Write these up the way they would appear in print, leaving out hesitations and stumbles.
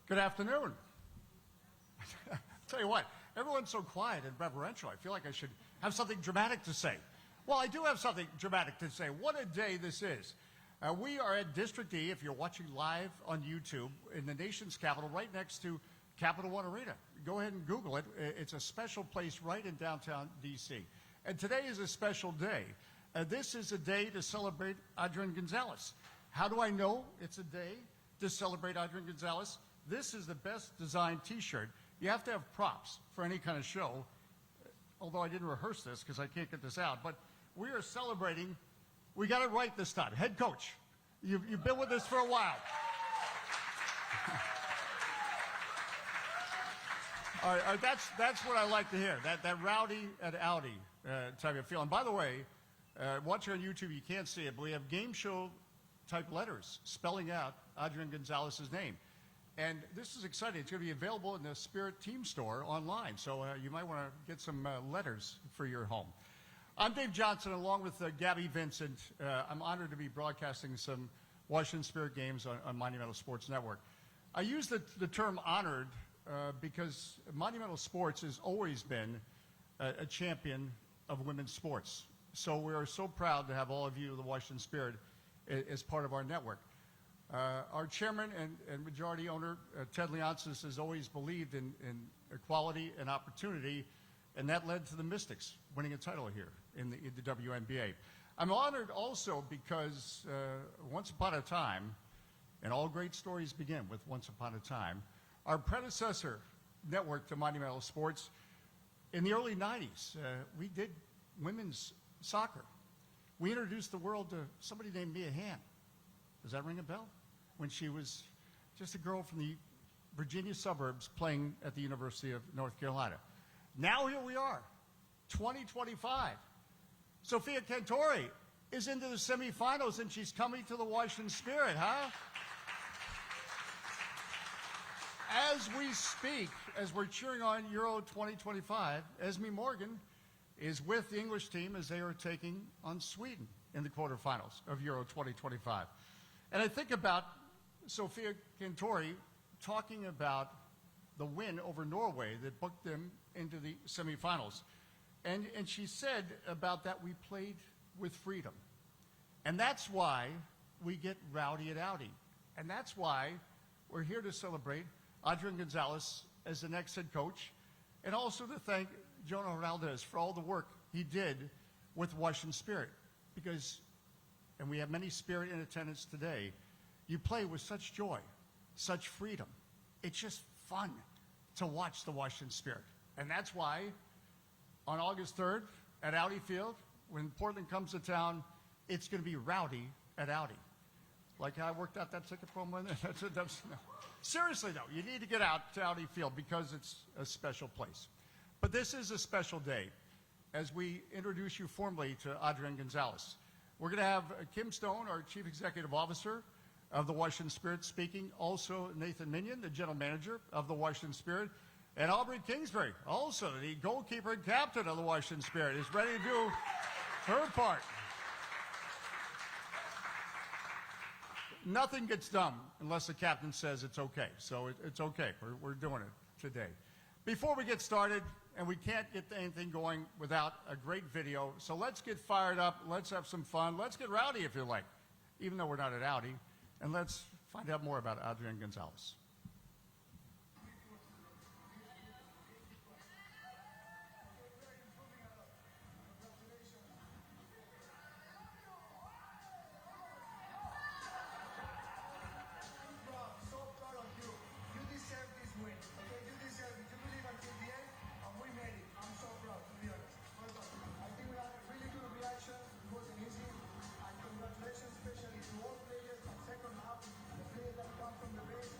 Good afternoon. I'll tell you what, everyone's so quiet and reverential. I feel like I should have something dramatic to say. Well, I do have something dramatic to say. What a day this is. We are at District E, if you're watching live on YouTube, in the nation's capital, right next to Capital One Arena. Go ahead and Google it. It's a special place right in downtown D.C. And today is a special day. This is a day to celebrate Adrián González. How do I know it's a day to celebrate Adrián González? This is the best designed T-shirt. You have to have props for any kind of show, although I didn't rehearse this because I can't get this out. But we are celebrating. We got it right this time. Head coach, you've been with us for a while. All right, that's what I like to hear. That rowdy and outy type of feeling. By the way, watching on YouTube, you can't see it, but we have game show type letters spelling out Adrián González's name. And this is exciting. It's going to be available in the Spirit Team Store online, so you might want to get some letters for your home. I'm Dave Johnson, along with Gabby Vincent. I'm honored to be broadcasting some Washington Spirit games on Monumental Sports Network. I use the term honored because Monumental Sports has always been a champion of women's sports. So we are so proud to have all of you, the Washington Spirit, as part of our network. Our chairman and majority owner, Ted Leonsis, has always believed in equality and opportunity, and that led to the Mystics winning a title here in the WNBA. I'm honored also because once upon a time, and all great stories begin with once upon a time, our predecessor network to Monumental Sports, in the early 90s, we did women's soccer. We introduced the world to somebody named Mia Hamm. Does that ring a bell? When she was just a girl from the Virginia suburbs playing at the University of North Carolina. Now here we are, 2025. Sophia Cantori is into the semifinals and she's coming to the Washington Spirit, huh? As we speak, as we're cheering on Euro 2025, Esme Morgan is with the English team as they are taking on Sweden in the quarterfinals of Euro 2025. And I think about Sophia Cantori talking about the win over Norway that booked them into the semifinals. And she said about that we played with freedom. And that's why we get rowdy and outy. And that's why we're here to celebrate Adrián González as the next head coach, and also to thank Jonah Hernández for all the work he did with Washington Spirit. Because, and we have many Spirit in attendance today, you play with such joy, such freedom. It's just fun to watch the Washington Spirit. And that's why on August 3rd at Audi Field, when Portland comes to town, it's going to be rowdy at Audi. Like how I worked out that ticket promo. No. Seriously, though, you need to get out to Audi Field because it's a special place. But this is a special day as we introduce you formally to Adrián González. We're going to have Kim Stone, our Chief Executive Officer of the Washington Spirit, speaking. Also, Nathan Minion, the General Manager of the Washington Spirit. And Aubrey Kingsbury, also the goalkeeper and captain of the Washington Spirit, is ready to do her part. Nothing gets done unless the captain says it's okay. So it's okay. We're doing it today. Before we get started, and we can't get anything going without a great video, so let's get fired up. Let's have some fun. Let's get rowdy if you like, even though we're not at Audi. And let's find out more about Adrián González. Especially to all players, second half, the players that come from the base,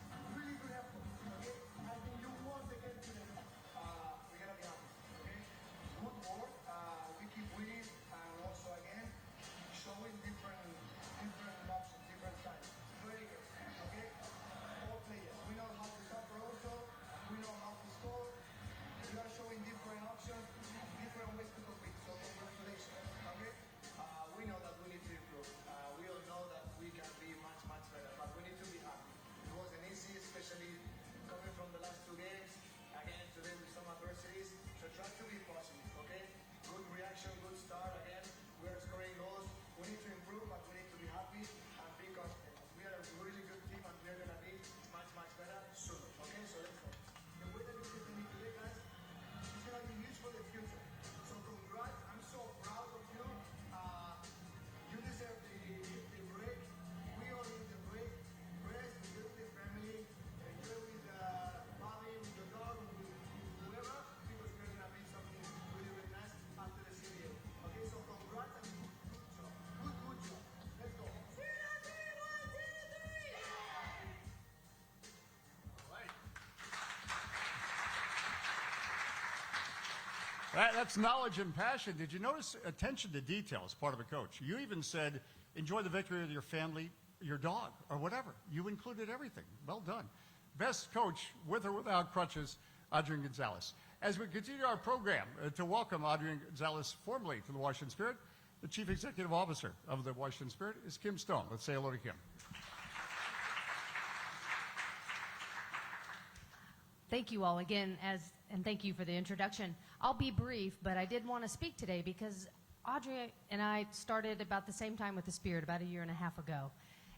That's knowledge and passion. Did you notice attention to detail as part of a coach? You even said, enjoy the victory with your family, your dog, or whatever. You included everything. Well done. Best coach, with or without crutches, Adrián González. As we continue our program, to welcome Adrián González formally to the Washington Spirit, the Chief Executive Officer of the Washington Spirit is Kim Stone. Let's say hello to Kim. Thank you all again, and thank you for the introduction. I'll be brief, but I did want to speak today because Audrey and I started about the same time with the Spirit, about a year and a half ago.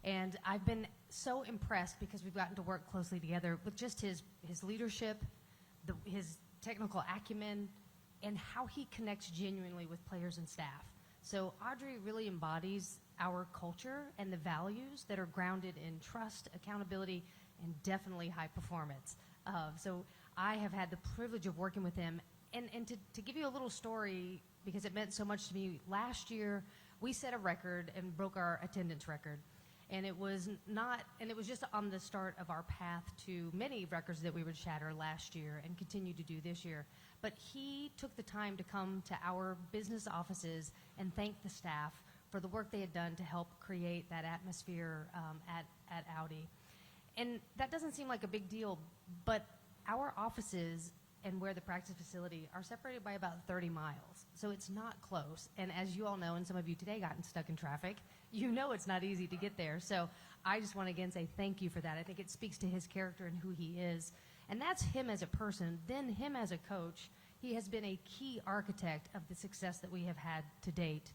And I've been so impressed because we've gotten to work closely together with just his leadership, his technical acumen, and how he connects genuinely with players and staff. So Audrey really embodies our culture and the values that are grounded in trust, accountability, and definitely high performance. So I have had the privilege of working with him. And to give you a little story, because it meant so much to me, last year we set a record and broke our attendance record. And it was just on the start of our path to many records that we would shatter last year and continue to do this year. But he took the time to come to our business offices and thank the staff for the work they had done to help create that atmosphere at Audi. And that doesn't seem like a big deal, but our offices and where the practice facility are separated by about 30 miles. So it's not close. And as you all know, and some of you today gotten stuck in traffic, you know it's not easy to get there. So I just want to again say thank you for that. I think it speaks to his character and who he is. And that's him as a person. Then him as a coach, he has been a key architect of the success that we have had to date.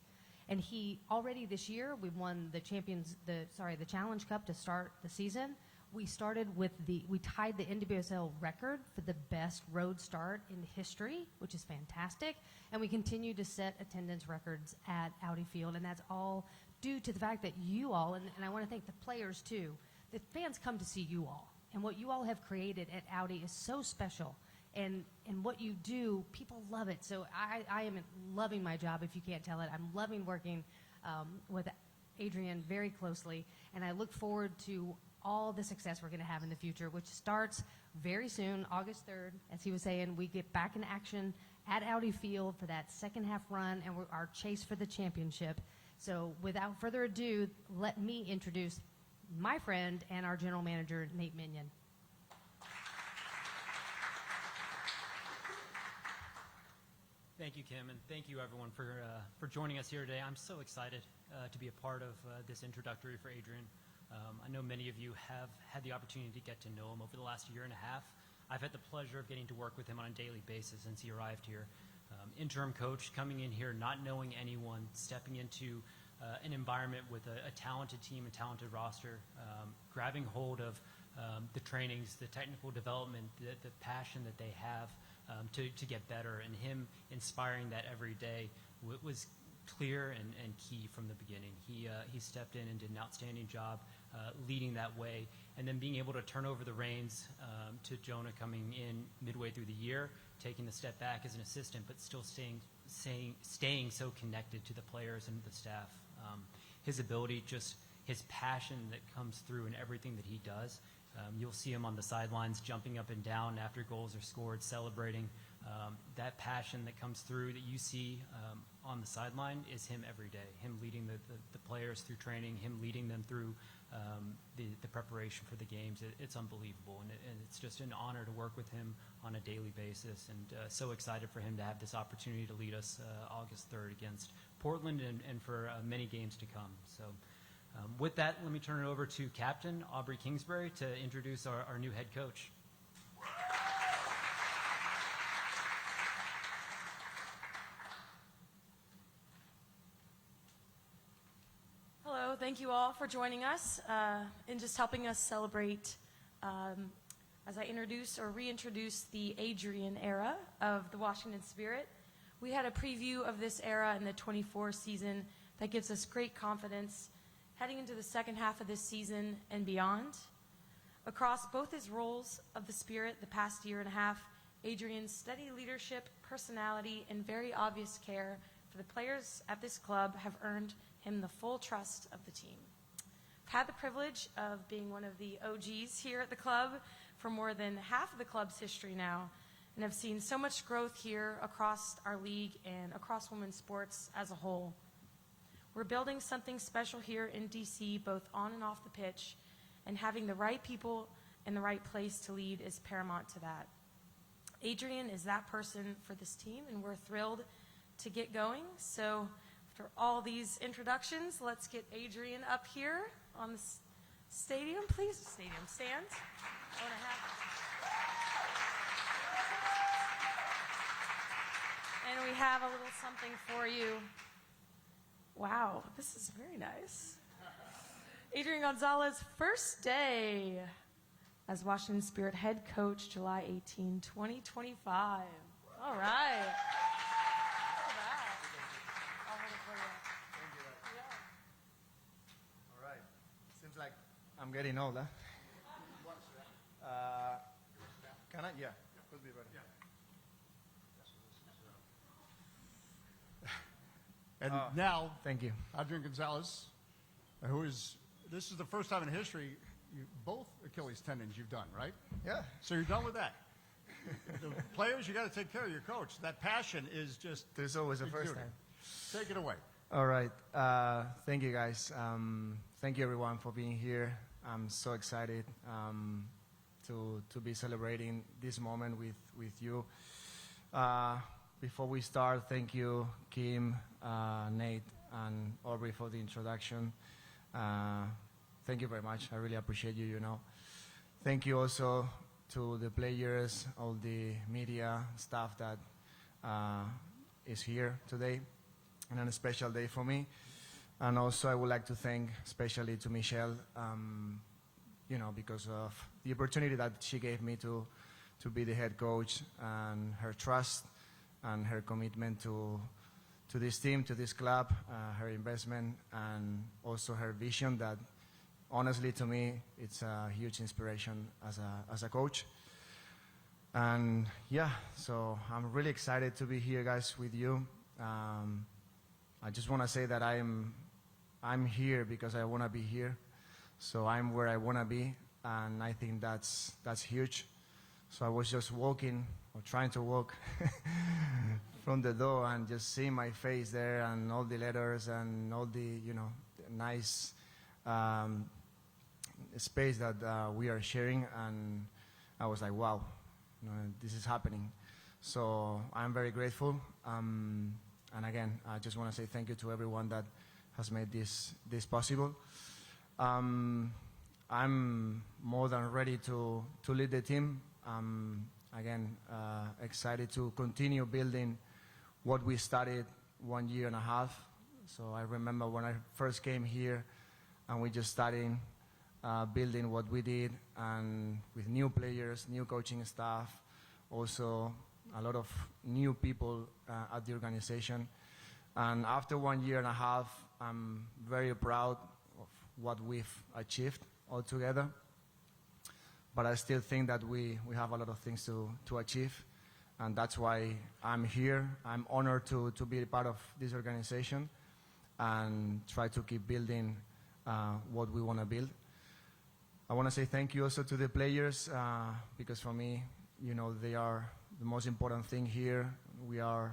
And he already this year, we've won the Challenge Cup to start the season. We tied the NWSL record for the best road start in history, which is fantastic. And we continue to set attendance records at Audi Field. And that's all due to the fact that you all, and I want to thank the players too, the fans come to see you all. And what you all have created at Audi is so special. And what you do, people love it. So I am loving my job, if you can't tell it. I'm loving working with Adrián very closely. And I look forward to all the success we're going to have in the future, which starts very soon, August 3rd. As he was saying, we get back in action at Audi Field for that second half run and our chase for the championship. So without further ado, let me introduce my friend and our general manager, Nate Minion. Thank you, Kim, and thank you, everyone, for joining us here today. I'm so excited to be a part of this introductory for Adrián. I know many of you have had the opportunity to get to know him over the last year and a half. I've had the pleasure of getting to work with him on a daily basis since he arrived here. Interim coach, coming in here, not knowing anyone, stepping into an environment with a talented team, a talented roster, grabbing hold of the trainings, the technical development, the passion that they have to get better, and him inspiring that every day was clear and key from the beginning. He stepped in and did an outstanding job leading that way, and then being able to turn over the reins to Jonah coming in midway through the year, taking a step back as an assistant, but still staying so connected to the players and the staff. His ability, just his passion that comes through in everything that he does. You'll see him on the sidelines jumping up and down after goals are scored, celebrating. That passion that comes through that you see on the sideline is him every day, him leading the players through training, him leading them through the preparation for the games. It's unbelievable, and it's just an honor to work with him on a daily basis, and so excited for him to have this opportunity to lead us August 3rd against Portland and for many games to come. So with that, let me turn it over to Captain Aubrey Kingsbury to introduce our new head coach. Hello, thank you all for joining us and just helping us celebrate as I introduce or reintroduce the Adrián era of the Washington Spirit. We had a preview of this era in the 24 season that gives us great confidence heading into the second half of this season and beyond. Across both his roles of the Spirit the past year and a half, Adrián's steady leadership, personality, and very obvious care for the players at this club have earned him the full trust of the team. I've had the privilege of being one of the OGs here at the club for more than half of the club's history now, and have seen so much growth here across our league and across women's sports as a whole. We're building something special here in D.C., both on and off the pitch, and having the right people in the right place to lead is paramount to that. Adrian is that person for this team, and we're thrilled to get going. So after all these introductions, let's get Adrian up here on the stadium. Please, stadium, stand. I want to have... And we have a little something for you. Wow, this is very nice. Adrián González, first day as Washington Spirit head coach, July 18, 2025. All right. I'll hold it for you. Thank you. Yeah. All right. Seems like I'm getting old, huh? Can I? Yeah. Could be better. And now, Thank you. Adrián González, this is the first time in history, both Achilles tendons you've done, right? Yeah. So you're done with that. The players, you got to take care of your coach. That passion is just There's always a first exuding. time. Take it away. All right. Thank you, guys. Thank you, everyone, for being here. I'm so excited to be celebrating this moment with you. Before we start, thank you, Kim, Nate, and Aubrey for the introduction. Thank you very much. I really appreciate you, you know. Thank you also to the players, all the media staff that is here today, and a special day for me. And also I would like to thank especially to Michelle, you know, because of the opportunity that she gave me to be the head coach, and her trust and her commitment to this team, to this club, her investment, and also her vision that honestly to me it's a huge inspiration as a coach. And yeah, so I'm really excited to be here, guys, with you. I just want to say that I'm here because I want to be here. So I'm where I want to be, and I think that's huge. So I was just walking, or trying to walk from the door, and just seeing my face there, and all the letters, and all the, you know, nice space that we are sharing, and I was like, wow, you know, this is happening. So I'm very grateful, and again, I just want to say thank you to everyone that has made this possible. I'm more than ready to lead the team. Again, excited to continue building what we started 1.5 years. So I remember when I first came here, and we just started building what we did, and with new players, new coaching staff, also a lot of new people at the organization. And after 1.5 years, I'm very proud of what we've achieved all together. But I still think that we have a lot of things to achieve, and that's why I'm here. I'm honored to be a part of this organization and try to keep building what we want to build. I want to say thank you also to the players, because for me, you know, they are the most important thing here. We are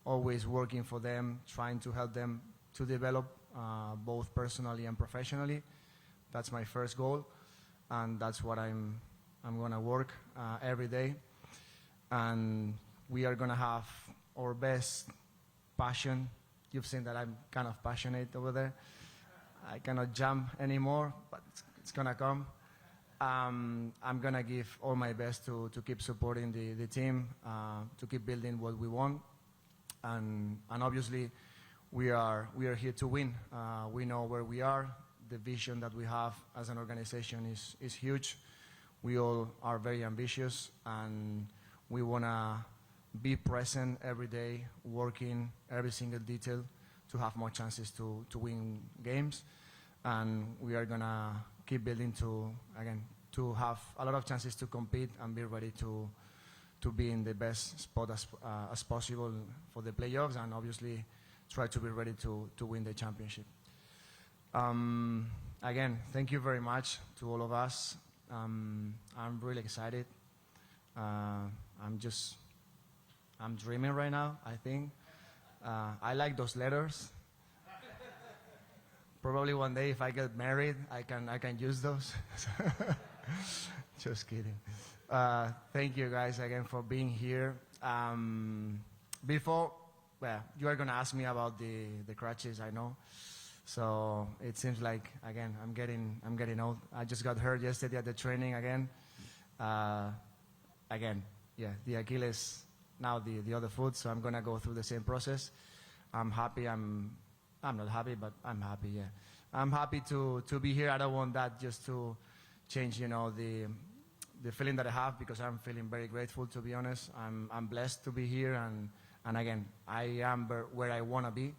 always working for them, trying to help them to develop both personally and professionally. That's my first goal, and that's what I'm going to work every day. And we are going to have our best passion. You've seen that I'm kind of passionate over there. I cannot jump anymore, but it's going to come. I'm going to give all my best to keep supporting the team, to keep building what we want. And obviously, we are here to win. We know where we are. The vision that we have as an organization is huge. We all are very ambitious, and we want to be present every day, working every single detail to have more chances to win games. And we are going to keep building to have a lot of chances to compete and be ready to be in the best spot as possible for the playoffs, and obviously try to be ready to win the championship. Again, thank you very much to all of us. I'm really excited. I'm dreaming right now, I think. I like those letters. Probably one day if I get married, I can use those. Just kidding. Thank you guys again for being here. Before, well, you are gonna ask me about the crutches, I know. So it seems like, again, I'm getting old. I just got hurt yesterday at the training again. Again, yeah, the Achilles, now the other foot, so I'm gonna go through the same process. I'm happy, I'm not happy, but I'm happy, yeah. I'm happy to be here. I don't want that just to change, the feeling that I have, because I'm feeling very grateful, to be honest. I'm blessed to be here, and again, I am where I wanna be.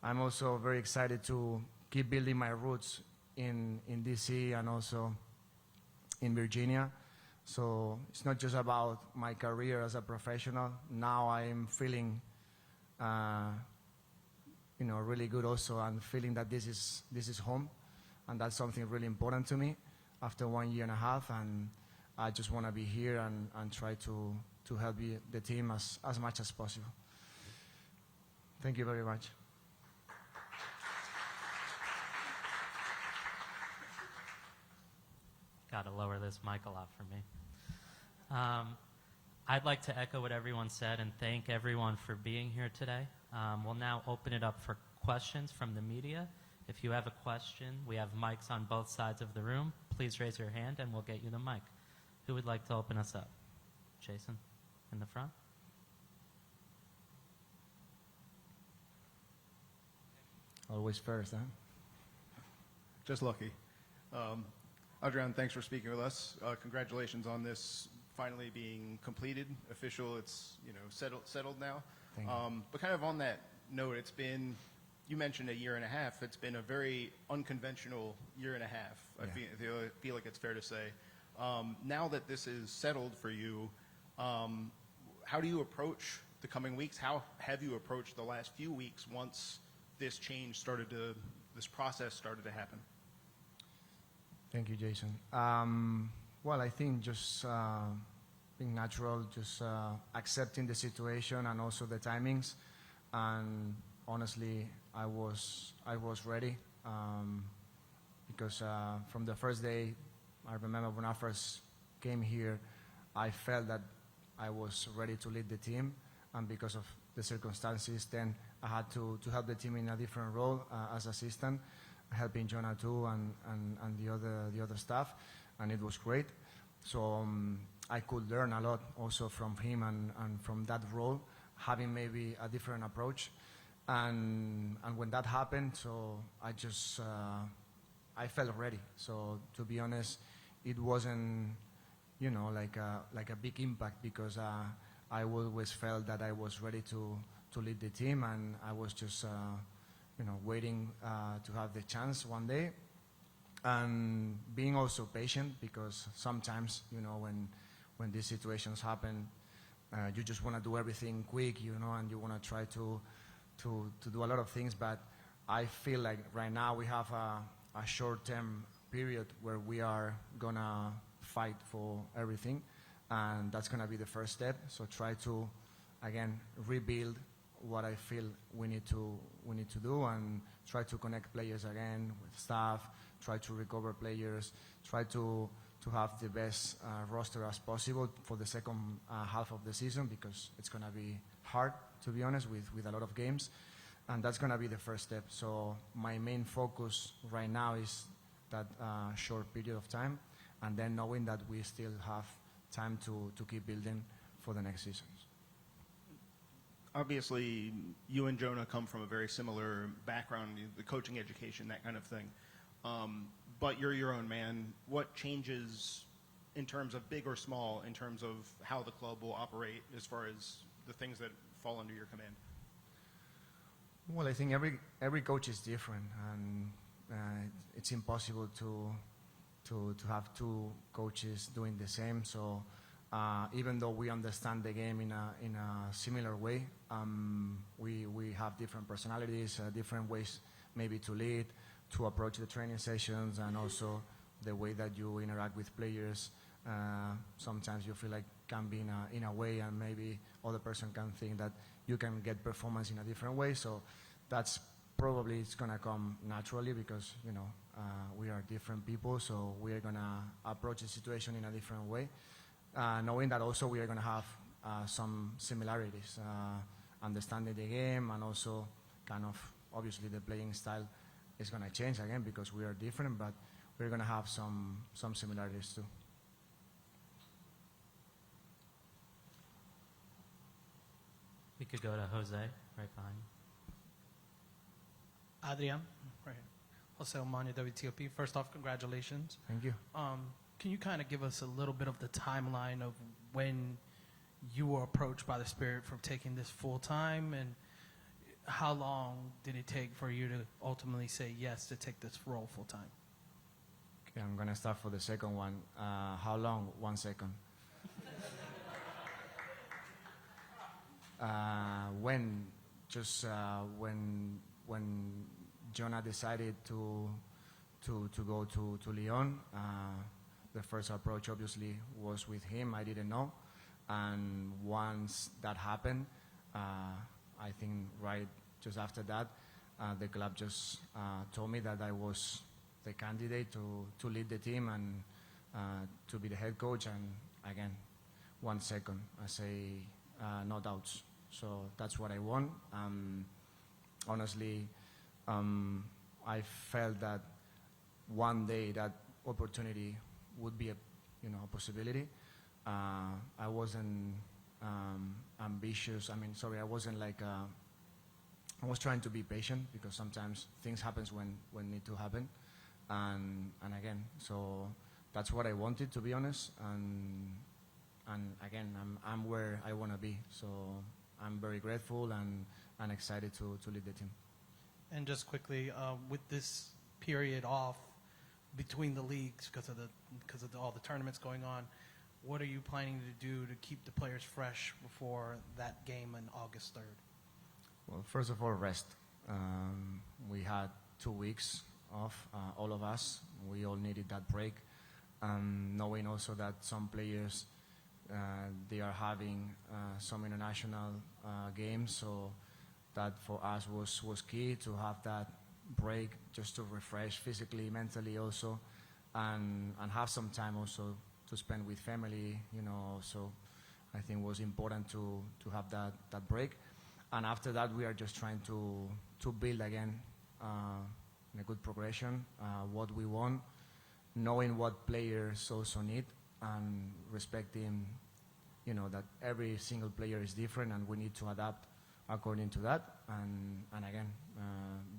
I'm also very excited to keep building my roots in D.C. and also in Virginia. So it's not just about my career as a professional. Now I'm feeling, really good also, and feeling that this is home, and that's something really important to me after 1 year and a half. And I just want to be here and try to help the team as much as possible. Thank you very much. Got to lower this mic a lot for me. I'd like to echo what everyone said and thank everyone for being here today. We'll now open it up for questions from the media. If you have a question, we have mics on both sides of the room. Please raise your hand and we'll get you the mic. Who would like to open us up? Jason, in the front. Always first, huh? Just lucky. Adrian, thanks for speaking with us. Congratulations on this finally being completed, official. It's settled now. Thank you. But kind of on that note, it's been, you mentioned a year and a half. It's been a very unconventional year and a half. Yeah. I feel like it's fair to say. Now that this is settled for you, how do you approach the coming weeks? How have you approached the last few weeks once this process started to happen? Thank you, Jason. Well, I think just being natural, just accepting the situation and also the timings. And honestly, I was ready because from the first day, I remember when I first came here, I felt that I was ready to lead the team, and because of the circumstances, then I had to help the team in a different role as assistant, helping Jonah too and the other staff, and it was great. So I could learn a lot also from him and from that role, having maybe a different approach. And when that happened, so I just I felt ready. So to be honest, it wasn't like a big impact, because I always felt that I was ready to lead the team, and I was just waiting to have the chance one day, and being also patient, because sometimes when these situations happen, you just want to do everything quick, and you want to try to do a lot of things. But I feel like right now we have a short-term period where we are gonna fight for everything, and that's gonna be the first step. So try to again rebuild what I feel we need to do, and try to connect players again with staff, try to recover players, try to have the best roster as possible for the second half of the season, because it's going to be hard, to be honest, with a lot of games, and that's going to be the first step. So my main focus right now is that short period of time, and then knowing that we still have time to keep building for the next seasons. Obviously, you and Jonah come from a very similar background, the coaching education, that kind of thing. But you're your own man. What changes in terms of big or small, in terms of how the club will operate as far as the things that fall under your command? Well, I think every coach is different, and it's impossible to have two coaches doing the same. So even though we understand the game in a similar way, we have different personalities, different ways maybe to lead, to approach the training sessions, and also the way that you interact with players. Sometimes you feel like can be in a way, and maybe other person can think that you can get performance in a different way. So that's probably it's gonna come naturally because we are different people, so we are gonna approach the situation in a different way, knowing that also we are gonna have some similarities, understanding the game, and also kind of obviously the playing style is gonna change again because we are different, but we're gonna have some similarities too. We could go to Jose right behind you. Adrián, right. Jose Omania, WTOP. First off, congratulations. Thank you. Can you kind of give us a little bit of the timeline of when you were approached by the Spirit for taking this full time, and how long did it take for you to ultimately say yes to take this role full time? Okay, I'm gonna start for the second one. How long? 1 second. When Jonah decided to go to Lyon, the first approach obviously was with him. I didn't know, and once that happened, I think right just after that, the club just told me that I was the candidate to lead the team and to be the head coach. And again, 1 second, I say no doubts. So that's what I want. Honestly, I felt that one day that opportunity would be a possibility. I wasn't ambitious. I wasn't like. I was trying to be patient because sometimes things happen when need to happen, and again, so that's what I wanted, to be honest. And again, I'm where I want to be. So I'm very grateful and excited to lead the team. And just quickly, with this period off between the leagues because of all the tournaments going on, what are you planning to do to keep the players fresh before that game on August 3rd? Well, first of all, rest. We had 2 weeks off, all of us. We all needed that break. Knowing also that some players, they are having some international games, so that for us was key to have that break just to refresh physically, mentally also, and have some time also to spend with family, so I think it was important to have that break. And after that, we are just trying to build again in a good progression, what we want, knowing what players also need, and respecting, that every single player is different and we need to adapt according to that. And again,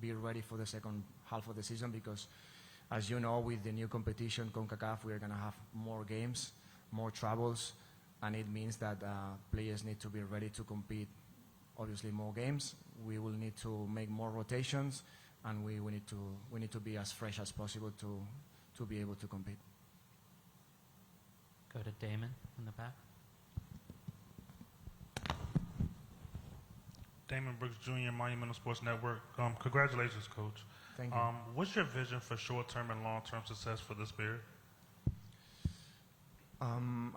be ready for the second half of the season because, as you know, with the new competition, CONCACAF, we're going to have more games, more troubles, and it means that players need to be ready to compete. Obviously, more games. We will need to make more rotations, and we need to be as fresh as possible to be able to compete. Go to Damon in the back. Damon Brooks Jr., Monumental Sports Network. Congratulations, Coach. Thank you. What's your vision for short-term and long-term success for the Spirit?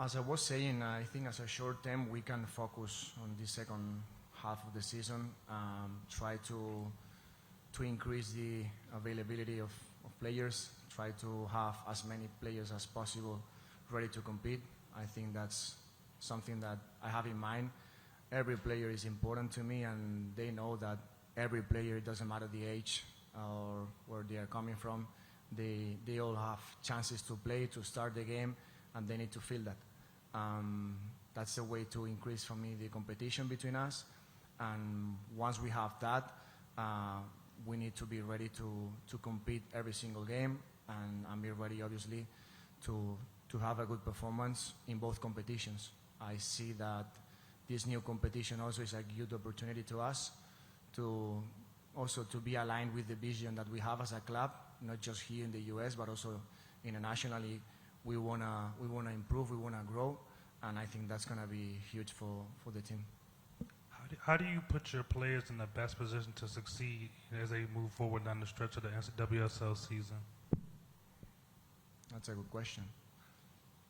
As I was saying, I think as a short term, we can focus on the second half of the season, try to increase the availability of players, try to have as many players as possible ready to compete. I think that's something that I have in mind. Every player is important to me, and they know that every player, it doesn't matter the age or where they are coming from, they all have chances to play, to start the game, and they need to feel that. That's the way to increase, for me, the competition between us. And once we have that, we need to be ready to compete every single game and be ready, obviously, to have a good performance in both competitions. I see that this new competition also is a good opportunity to us to be aligned with the vision that we have as a club, not just here in the U.S., but also internationally. We wanna improve, we wanna grow, and I think that's gonna be huge for the team. How do you put your players in the best position to succeed as they move forward down the stretch of the WSL season? That's a good question.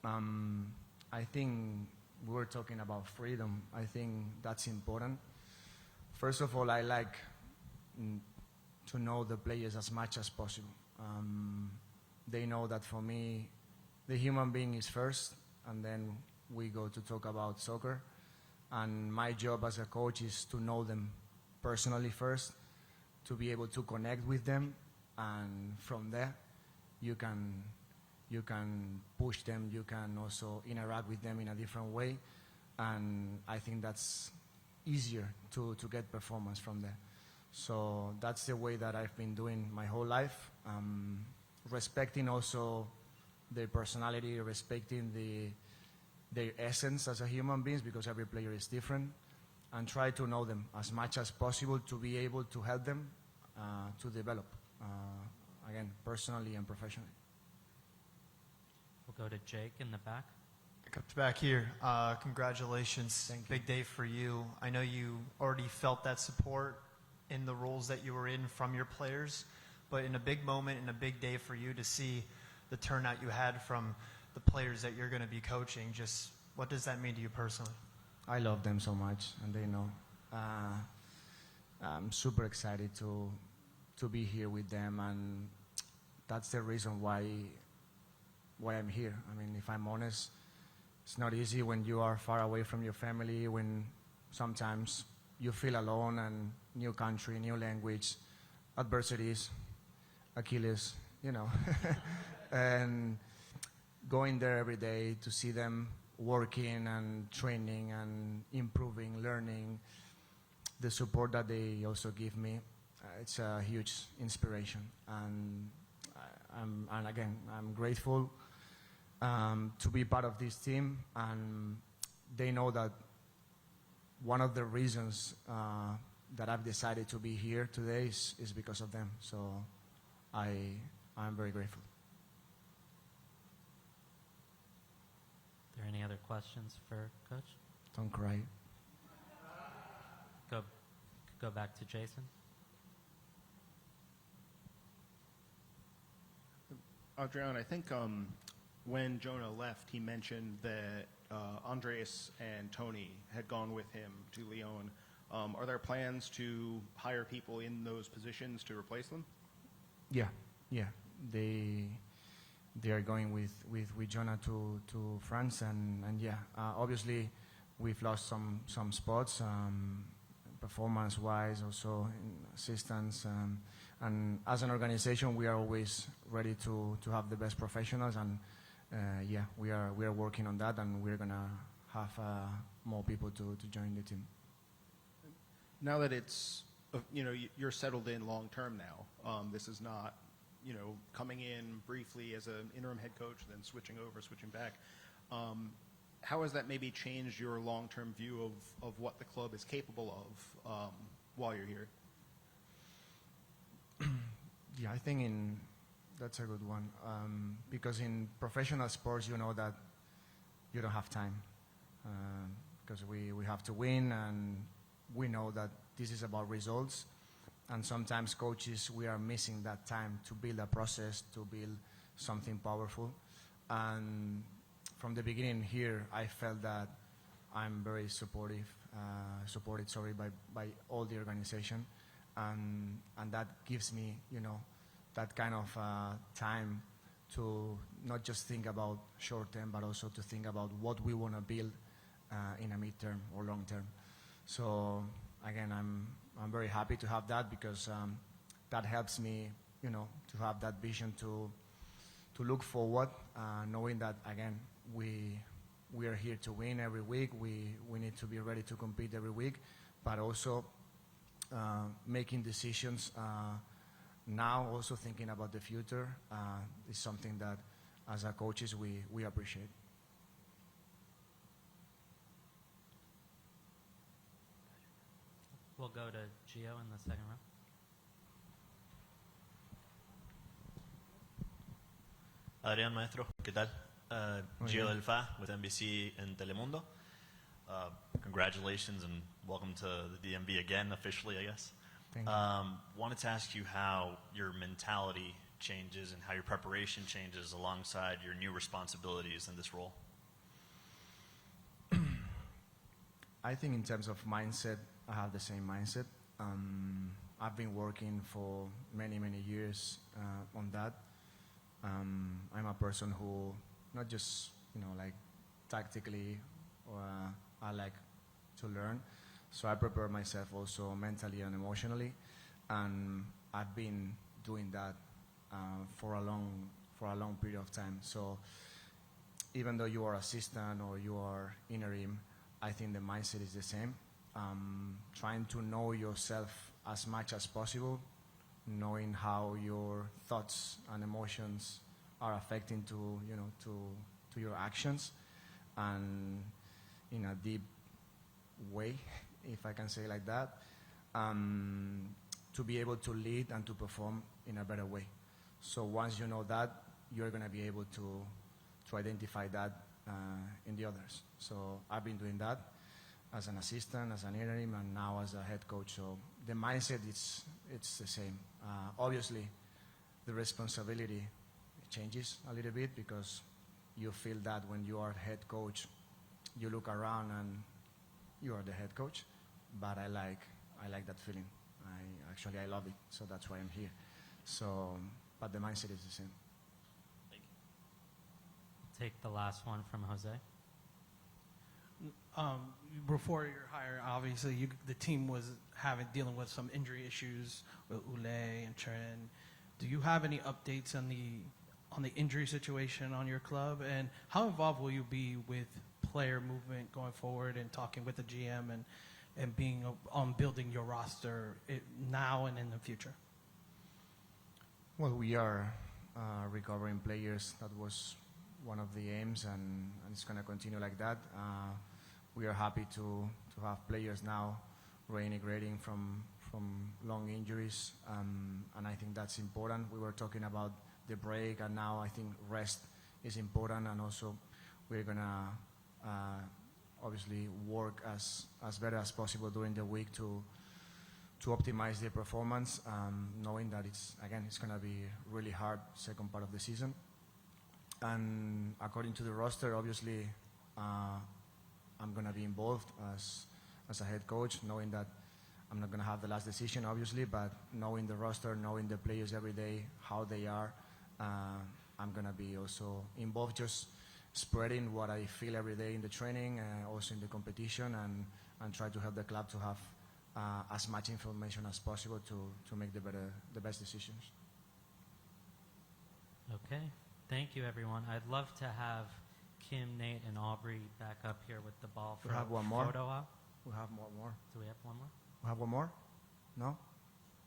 I think we were talking about freedom. I think that's important. First of all, I like to know the players as much as possible. They know that for me, the human being is first, and then we go to talk about soccer. And my job as a coach is to know them personally first, to be able to connect with them, and from there, you can push them, you can also interact with them in a different way, and I think that's easier to get performance from there. So that's the way that I've been doing my whole life, respecting also their personality, respecting their essence as a human beings, because every player is different, and try to know them as much as possible to be able to help them to develop, again, personally and professionally. We'll go to Jake in the back. Up to back here. Congratulations. Thank you. Big day for you. I know you already felt that support in the roles that you were in from your players, but in a big moment, in a big day for you to see the turnout you had from the players that you're going to be coaching, just what does that mean to you personally? I love them so much, and they know. I'm super excited to be here with them, and that's the reason why I'm here. I mean, if I'm honest, it's not easy when you are far away from your family, when sometimes you feel alone, and new country, new language, adversities, Achilles, you know. And going there every day to see them working and training and improving, learning, the support that they also give me, it's a huge inspiration. And I'm grateful to be part of this team, and they know that one of the reasons that I've decided to be here today is because of them. So I'm very grateful. Are there any other questions for Coach? Don't cry. Go back to Jason. Adrián, I think when Jonah left, he mentioned that Andres and Tony had gone with him to Lyon. Are there plans to hire people in those positions to replace them? Yeah. They are going with Jonah to France, and yeah, obviously we've lost some spots, performance-wise, also in assistance, and as an organization, we are always ready to have the best professionals, and yeah, we are working on that, and we're gonna have more people to join the team. Now that it's, you're settled in long term now, this is not, coming in briefly as an interim head coach, then switching back. How has that maybe changed your long-term view of what the club is capable of while you're here? Yeah, I think that's a good one, because in professional sports, you know that you don't have time, because we have to win, and we know that this is about results. And sometimes coaches, we are missing that time to build a process, to build something powerful. And from the beginning here, I felt that I'm very supported by all the organization. And that gives me, that kind of time to not just think about short term, but also to think about what we want to build in a midterm or long term. So again, I'm very happy to have that, because that helps me, to have that vision to look forward, knowing that again we are here to win every week. We need to be ready to compete every week, but also making decisions now, also thinking about the future, is something that as a coaches we appreciate. We'll go to Gio in the second row. Adrián, maestro, ¿qué tal? Gio del Fa with NBC and Telemundo. Congratulations and welcome to the DMV again, officially, I guess. Thank you. Wanted to ask you how your mentality changes and how your preparation changes alongside your new responsibilities in this role. I think in terms of mindset, I have the same mindset. I've been working for many, many years on that. I'm a person who not just, like tactically, or I like to learn. So I prepare myself also mentally and emotionally. And I've been doing that for a long period of time. So even though you are assistant or you are interim, I think the mindset is the same. Trying to know yourself as much as possible, knowing how your thoughts and emotions are affecting to your actions, and in a deep way, if I can say like that, to be able to lead and to perform in a better way. So once you know that, you're going to be able to identify that in the others. So I've been doing that as an assistant, as an interim, and now as a head coach. So the mindset, it's the same. Obviously, the responsibility changes a little bit, because you feel that when you are head coach, you look around and you are the head coach. But I like that feeling. I love it. So that's why I'm here. So, but the mindset is the same. Take the last one from Jose. Before your hire, obviously the team was dealing with some injury issues with Ule and Trent. Do you have any updates on the injury situation on your club, and how involved will you be with player movement going forward and talking with the GM and being on building your roster now and in the future? Well, we are recovering players. That was one of the aims, and it's going to continue like that. We are happy to have players now reintegrating from long injuries, and I think that's important. We were talking about the break, and now I think rest is important, and also we're going to obviously work as better as possible during the week to optimize their performance, knowing that it's going to be really hard second part of the season. And according to the roster, obviously, I'm going to be involved as a head coach, knowing that I'm not going to have the last decision, obviously, but knowing the roster, knowing the players every day, how they are, I'm going to be also involved, just spreading what I feel every day in the training, also in the competition, and try to help the club to have as much information as possible to make the best decisions. Okay. Thank you, everyone. I'd love to have Kim, Nate, and Aubrey back up here with the ball for We have one a more. photo op. We have more. Do we have one more? We have one more? No?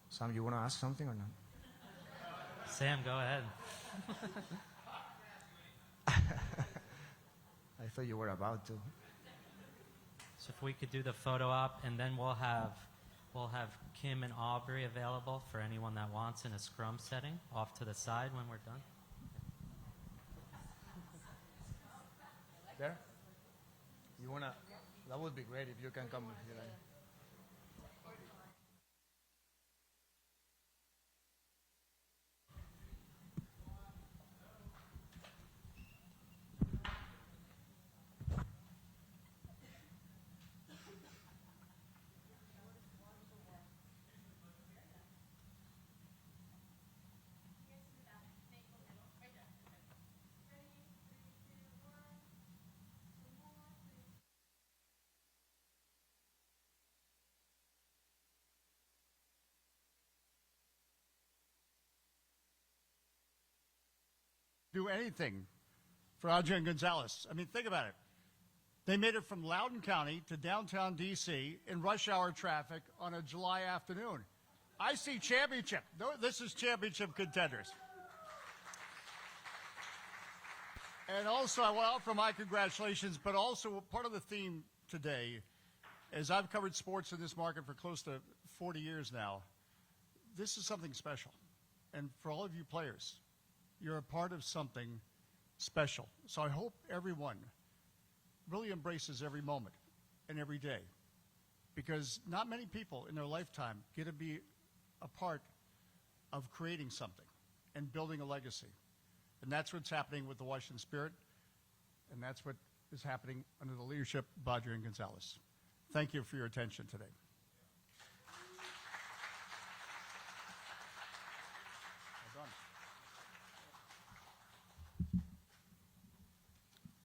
Sam, you want to ask something or not? Sam, go ahead. I thought you were about to. So if we could do the photo op, and then we'll have Kim and Aubrey available for anyone that wants in a scrum setting off to the side when we're done. There? You want to? That would be great if you can come here. Do anything for Adrián González. I mean, think about it. They made it from Loudoun County to downtown D.C. in rush hour traffic on a July afternoon. I see championship. This is championship contenders. And also, I want to offer my congratulations, but also part of the theme today, as I've covered sports in this market for close to 40 years now, this is something special. And for all of you players, you're a part of something special. So I hope everyone really embraces every moment and every day, because not many people in their lifetime get to be a part of creating something and building a legacy. And that's what's happening with the Washington Spirit, and that's what is happening under the leadership of Adrián González. Thank you for your attention today.